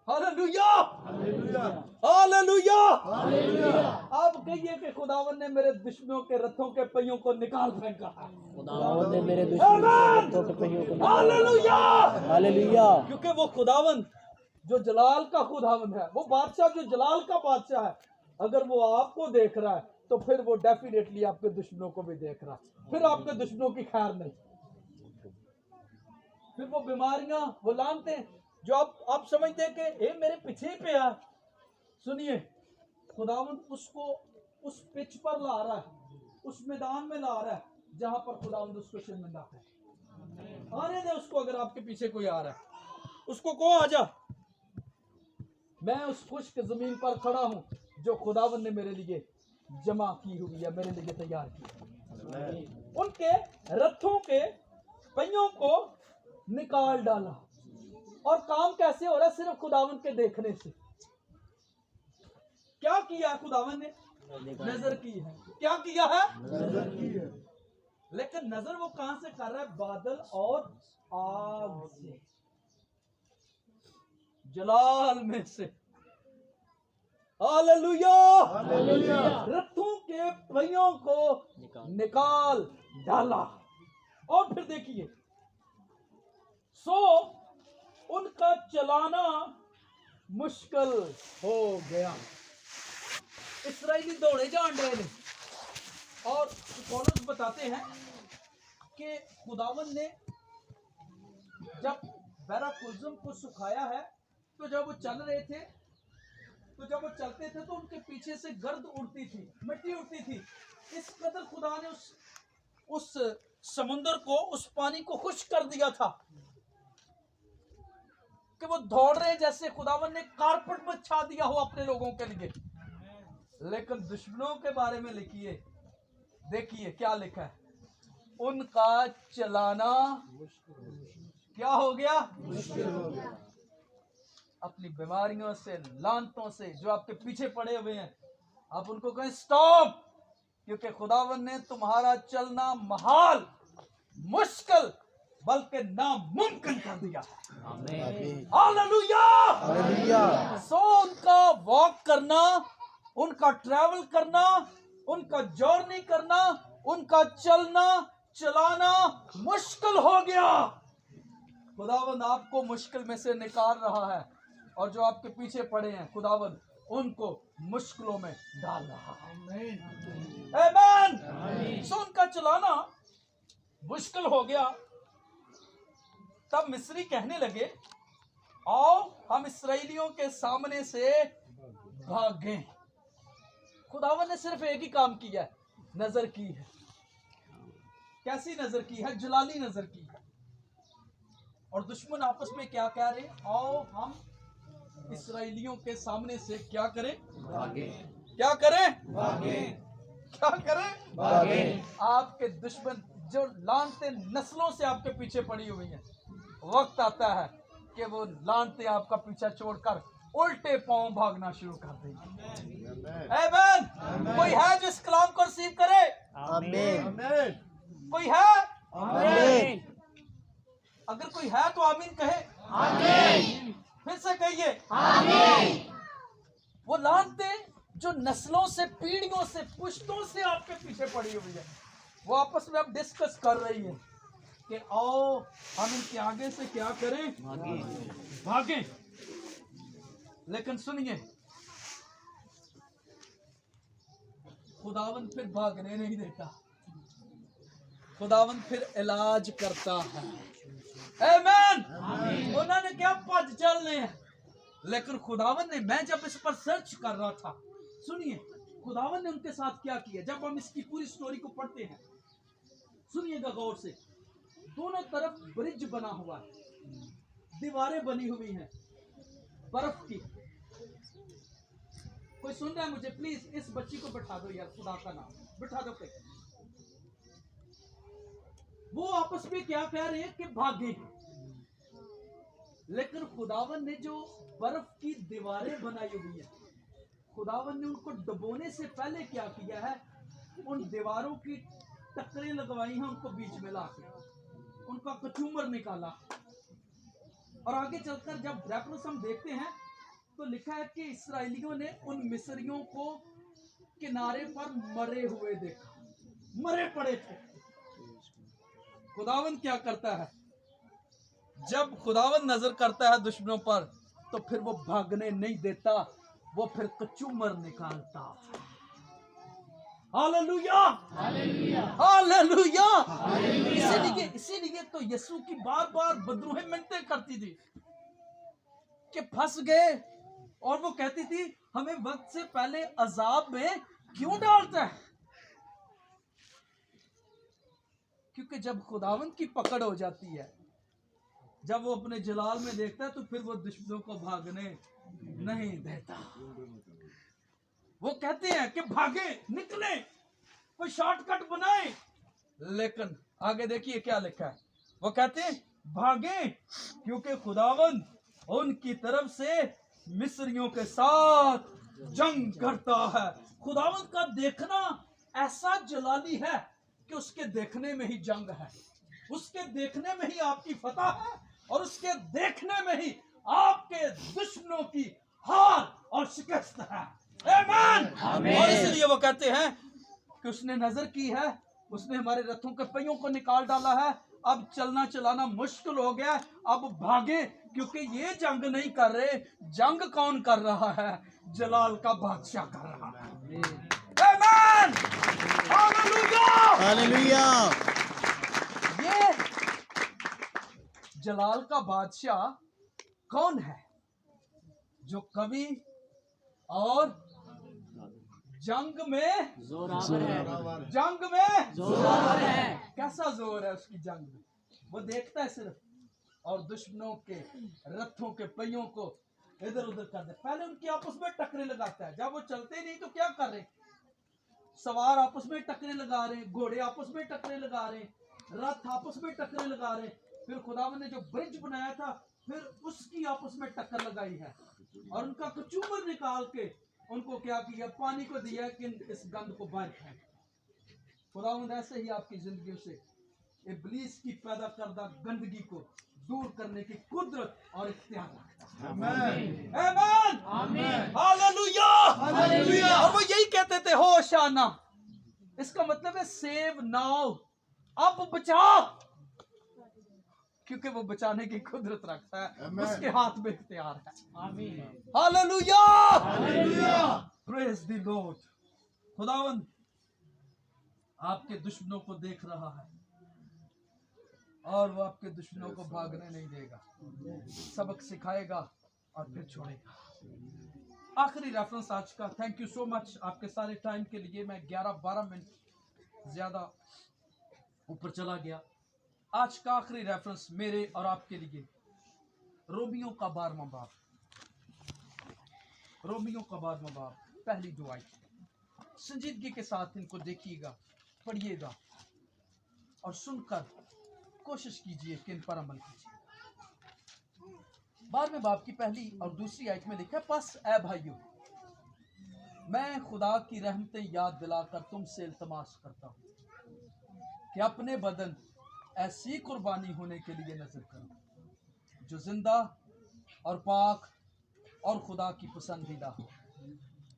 हालेलुया। हालेलुया। हालेलुया। हालेलुया। आप कहिए कि खुदावन ने मेरे दुश्मनों के रथों के पहियों को निकाल फेंका है। खुदावंद ने मेरे दुश्मनों के रथों के पहियों को निकाला। हालेलुया। हालेलुया। क्योंकि वो खुदावन जो जलाल का खुदावन है, वो बादशाह जो जलाल का बादशाह है, अगर वो आपको देख रहा है तो फिर वो डेफिनेटली आपके दुश्मनों को भी देख रहा है। फिर आपके दुश्मनों की खैर नहीं, फिर वो बीमारियां, वो लानते जो आप समझते हैं कि ये मेरे पीछे पे है। सुनिए, खुदावन उसको उस पिच पर ला रहा है, उस मैदान में ला रहा है जहां पर खुदावन उसको शर्मिंदा है। आने दे उसको। अगर आपके पीछे कोई आ रहा है उसको कहो आजा, मैं उस खुश्क जमीन पर खड़ा हूं जो खुदावन ने मेरे लिए जमा की हुई है, मेरे लिए तैयार की। उनके रथों के पहियों को निकाल डाला। और काम कैसे हो रहा है? सिर्फ खुदावन के देखने से। क्या किया खुदावन ने? नजर की है। क्या किया है? नजर की है। लेकिन नजर वो कहां से कर रहा है? बादल और आग से, जलाल में से। हालेलुया। हालेलुया। रथों के पहियों को निकाल डाला। और फिर देखिए, सो उनका चलाना मुश्किल हो गया। इस्राएली दौड़े जान रहे ने। और पौलुस बताते हैं कि खुदावन ने जब बैराकुलजुम को सुखाया है, तो जब वो चल रहे थे, तो जब वो चलते थे तो उनके पीछे से गर्द उड़ती थी, मिट्टी उड़ती थी। इस कदर खुदा ने उस समुद्र को, उस पानी को खुश कर दिया था कि वो दौड़ रहे जैसे खुदावन ने कारपेट बिछा दिया हो अपने लोगों के लिए। लेकिन दुश्मनों के बारे में लिखिए, देखिए क्या लिखा है, उनका चलाना क्या हो गया? मुश्किल हो गया। अपनी बीमारियों से, लानतों से जो आपके पीछे पड़े हुए हैं, आप उनको कहें स्टॉप, क्योंकि खुदावन ने तुम्हारा चलना महाल, मुश्किल, बल्कि नामुमकिन कर दिया है। हालेलुया। हालेलुया। सो उनका वॉक करना, उनका ट्रैवल करना, उनका जर्नी करना, उनका चलना चलाना मुश्किल हो गया। खुदावन आपको मुश्किल में से निकाल रहा है, और जो आपके पीछे पड़े हैं खुदावन उनको मुश्किलों में डाल रहा है। आमीन। सो उनका चलाना मुश्किल हो गया। तब मिस्री कहने लगे, आओ हम इस्राएलियों के सामने से भागें। खुदावन ने सिर्फ एक ही काम किया है, नजर की है। कैसी नजर की है? जलाली नजर की है। और दुश्मन आपस में क्या कह रहे? आओ हम इस्राएलियों के सामने से क्या करें? भागे। क्या करें? भागे। क्या करें? भागे। आपके दुश्मन जो लानते नस्लों से आपके पीछे पड़ी हुई हैं, वक्त आता है कि वो लानते आपका पीछा छोड़कर उल्टे पांव भागना शुरू कर देंगे। आमीन। कोई है जो इस कलाम को रिसीव करे? आमीन। कोई है? आमीन। अगर कोई है तो आमीन कहे। आमीन। फिर से कहिए आमीन। वो लानते जो नस्लों से, पीढ़ियों से, पुश्तों से आपके पीछे पड़ी हुई है, वो आपस में अब डिस्कस कर रही है कि आओ हम इनके आगे से क्या करें? भागें। लेकिन सुनिए, खुदावन फिर भागने नहीं देता, खुदावन फिर इलाज करता है। आमीन। उन्होंने क्या भज चलने हैं, लेकिन खुदावन ने, मैं जब इस पर सर्च कर रहा था, सुनिए खुदावन ने उनके साथ क्या किया। जब हम इसकी पूरी स्टोरी को पढ़ते हैं, सुनिएगा गौर से। दोनों तरफ ब्रिज बना हुआ है, दीवारें बनी हुई हैं बर्फ की। कोई सुन रहा है मुझे? प्लीज इस बच्ची को बैठा दो यार, खुदा का नाम बैठा दो पे। वो आपस में क्या कह रहे हैं कि भागे, लेकिन खुदावन ने जो बर्फ की दीवारें बनाई हुई है, खुदावन ने उनको डुबोने से पहले क्या किया है? उन दीवारों की टक्करें लगवाई हैं, उनको बीच में लाके उनका कचूमर निकाला। और आगे चलकर जब रेफरेंस हम देखते हैं तो लिखा है कि इस्राएलियों ने उन मिस्रियों को किनारे पर मरे हुए देखा, मरे पड़े थे। खुदावन क्या करता है? जब खुदावन नजर करता है दुश्मनों पर, तो फिर वो भागने नहीं देता, वो फिर कचूमर निकालता। हालेलुया। हालेलुया। इसीलिए तो यीशु की बार बार बदरूहें मिन्नतें करती थी कि फंस गए, और वो कहती थी हमें वक्त से पहले अजाब में क्यों डालता है? क्योंकि जब खुदावन की पकड़ हो जाती है, जब वो अपने जलाल में देखता है, तो फिर वो दुश्मनों को भागने नहीं देता। वो कहते हैं कि भागे, निकले, कोई शॉर्टकट बनाए, लेकिन आगे देखिए क्या लिखा है। वो कहते हैं भागे क्योंकि खुदावंद उनकी तरफ से मिस्रियों के साथ जंग करता है। खुदावंद का देखना ऐसा जलाली है कि उसके देखने में ही जंग है, उसके देखने में ही आपकी फतह है, और उसके देखने में ही आपके दुश्मनों की हार और शिकस्त है। आमीन। और इसलिए वो कहते हैं कि उसने नजर की है, उसने हमारे रथों के पहियों को निकाल डाला है, अब चलना चलाना मुश्किल हो गया, अब भागे क्योंकि ये जंग नहीं कर रहे। जंग कौन कर रहा है? जलाल का बादशाह कर रहा है। आमीन। हालेलुया। हालेलुया। ये जलाल का बादशाह कौन है? जो कवि और जंग में जोरावर है, जंग में जोरावर है। कैसा जोर है उसकी जंग में? वो देखता है सिर्फ और दुश्मनों के रथों के पहियों को इधर उधर कर दे। पहले उनकी आपस में टक्करें लगाता है। जब वो चलते नहीं तो क्या कर रहे? सवार आपस में टक्करें लगा रहे हैं, घोड़े आपस में टक्करें लगा रहे हैं, रथ आपस में टक्करें लगा रहे हैं। फिर खुदावन ने जो ब्रिज बनाया था फिर उसकी आपस में टक्कर लगाई है, और उनका कचूमर निकाल के उनको क्या किया? पानी को दिया कि इस गंद को बाहर फेंक। खुदावंद ऐसे ही आपकी जिंदगी से इब्लीस की पैदा करदा गंदगी को दूर करने की कुदरत और इख्तियार रखता है। आमीन। आमीन। आमीन। हालेलुया। हालेलुया। और वो यही कहते थे होशाना। इसका मतलब है सेव नाउ, अब बचा, क्योंकि वो बचाने की कुदरत रखता है, उसके हाथ में इख्तियार है। आमीन। Hallelujah. Hallelujah. Praise the Lord. खुदावंद आपके दुश्मनों को देख रहा है और वो आपके दुश्मनों को भागने नहीं देगा, सबक सिखाएगा और फिर छोड़ेगा। आखिरी रेफरेंस आज का। थैंक यू सो मच आपके सारे टाइम के लिए। मैं 11-12 मिनट ज्यादा ऊपर चला गया। आज का आखिरी रेफरेंस मेरे और आपके लिए रोमियो का 12वां बाब, रोमियो का 12वां बाब, पहली दुआई। संजीदगी के साथ इनको देखिएगा, पढ़िएगा और सुनकर कोशिश कीजिए कि इन पर अमल कीजिए। 12वें बाब की पहली और दूसरी आयत में लिखा है, बस ऐ भाइयों मैं खुदा की रहमतें याद दिलाकर तुमसे इल्तमास करता हूँ कि अपने बदन ऐसी कुर्बानी होने के लिए नजर करो जो जिंदा और पाक और खुदा की पसंदीदा हो।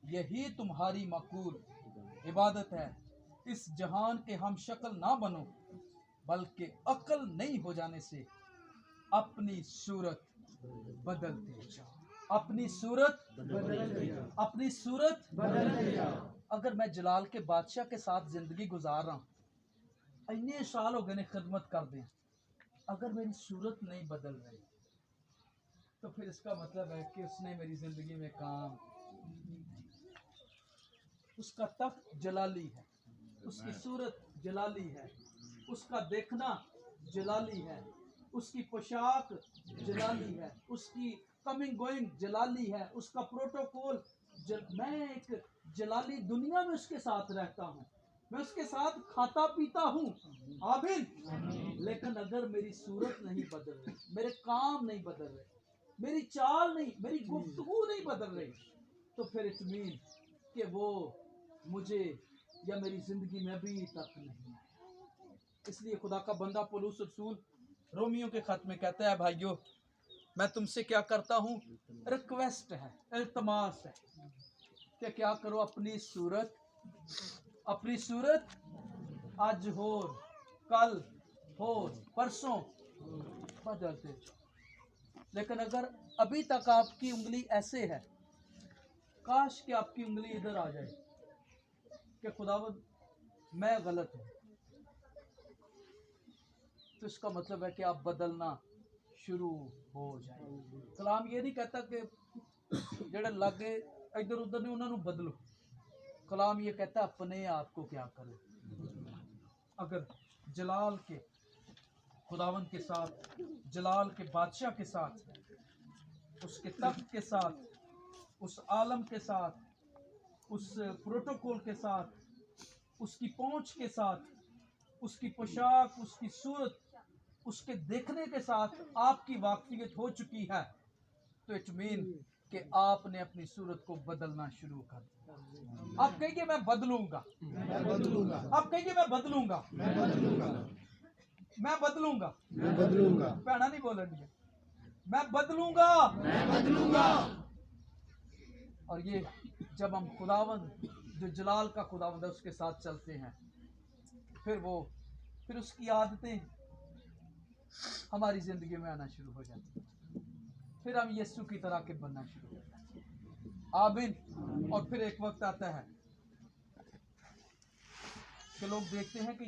यही तुम्हारी मकबूल इबादत है। इस जहान के हम शक्ल ना बनो, बल्कि अक्ल नहीं हो जाने से अपनी सूरत बदलते जाओ। अपनी सूरत बदलते जाओ। अपनी सूरत बदलते जाओ। अगर मैं जलाल के बादशाह के साथ जिंदगी गुजार रहा हूँ, इतने साल हो गए ने खिदमत कर दें, अगर मेरी सूरत नहीं बदल रही तो फिर इसका मतलब है कि उसने मेरी जिंदगी में काम, उसका तख्त जलाली है, उसकी सूरत जलाली है, उसका देखना जलाली है, उसकी पोशाक जलाली है, उसकी कमिंग गोइंग जलाली है, उसका प्रोटोकॉल मैं एक जलाली दुनिया में उसके साथ रहता हूँ, मैं उसके साथ खाता पीता हूँ। आमीन। लेकिन अगर मेरी सूरत नहीं बदल रही, मेरे काम नहीं बदल रहे, मेरी चाल नहीं, मेरी गुफ्तगू नहीं बदल रही, तो फिर इट मीन कि वो मुझे या मेरी जिंदगी में अभी तक नहीं आया। इसलिए खुदा का बंदा पौलुस रसूल रोमियो के खत में कहता है, भाइयों मैं तुमसे क्या करता हूँ, रिक्वेस्ट है, इल्तमास है कि क्या करो, अपनी सूरत आज हो, कल हो, परसों बदलते जाओ। लेकिन अगर अभी तक आपकी उंगली ऐसे है, काश कि आपकी उंगली इधर आ जाए कि खुदावंद मैं गलत हूं, तो इसका मतलब है कि आप बदलना शुरू हो जाए। कलाम ये नहीं कहता कि जेड़े लागे इधर उधर ने उन्होंने बदलो। कलाम ये कहता अपने आप को क्या करो। अगर जलाल के खुदावंद के साथ, जलाल के बादशाह के साथ, उसके तख्त के साथ, उस आलम के साथ, उस प्रोटोकॉल के साथ, उसकी पहुंच के साथ, उसकी पोशाक, उसकी सूरत, उसके देखने के साथ आपकी वाकफियत हो चुकी है, तो इट मीन कि आपने अपनी सूरत को बदलना शुरू कर दिया। आप कहिए मैं बदलूंगा, मैं बदलूंगा, आप कहिए मैं बदलूंगा, मैं बदलूंगा, मैं बदलूंगा। मैं बदलूंगा, भैना नहीं बोलनी है, मैं बदलूंगा, मैं बदलूंगा। और ये जब हम खुदावंद जो जलाल का खुदावंद है उसके साथ चलते हैं, फिर उसकी आदतें हमारी जिंदगी में आना शुरू हो जाती है, फिर हम यीशु की तरह के बनना शुरू हो जाते हैं। आमीन। और फिर एक वक्त आता है कि लोग देखते हैं कि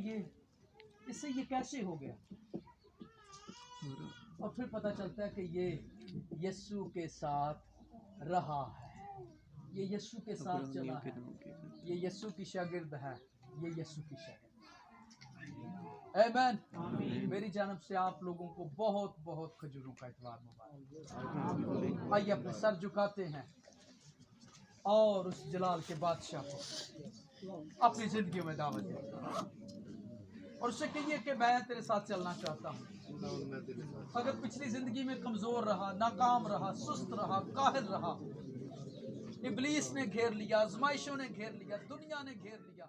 इससे ये कैसे हो गया, और फिर पता चलता है कि ये यीशु के साथ रहा है, ये यीशु के साथ चला है, ये यीशु की शागिर्द है, ये यीशु की शागिर्द। आमीन। मेरी जानब से आप लोगों को बहुत बहुत खजूरों का इतवार मुबारक। आइए अपने सर झुकाते हैं और उस जलाल के बादशाह को अपनी जिंदगी में दावत दें और उससे कहिए कि मैं तेरे साथ चलना चाहता हूँ। अगर पिछली जिंदगी में कमजोर रहा, नाकाम रहा, सुस्त रहा, काहिल रहा, इब्लीस ने घेर लिया, आजमाइशों ने घेर लिया, दुनिया ने घेर लिया,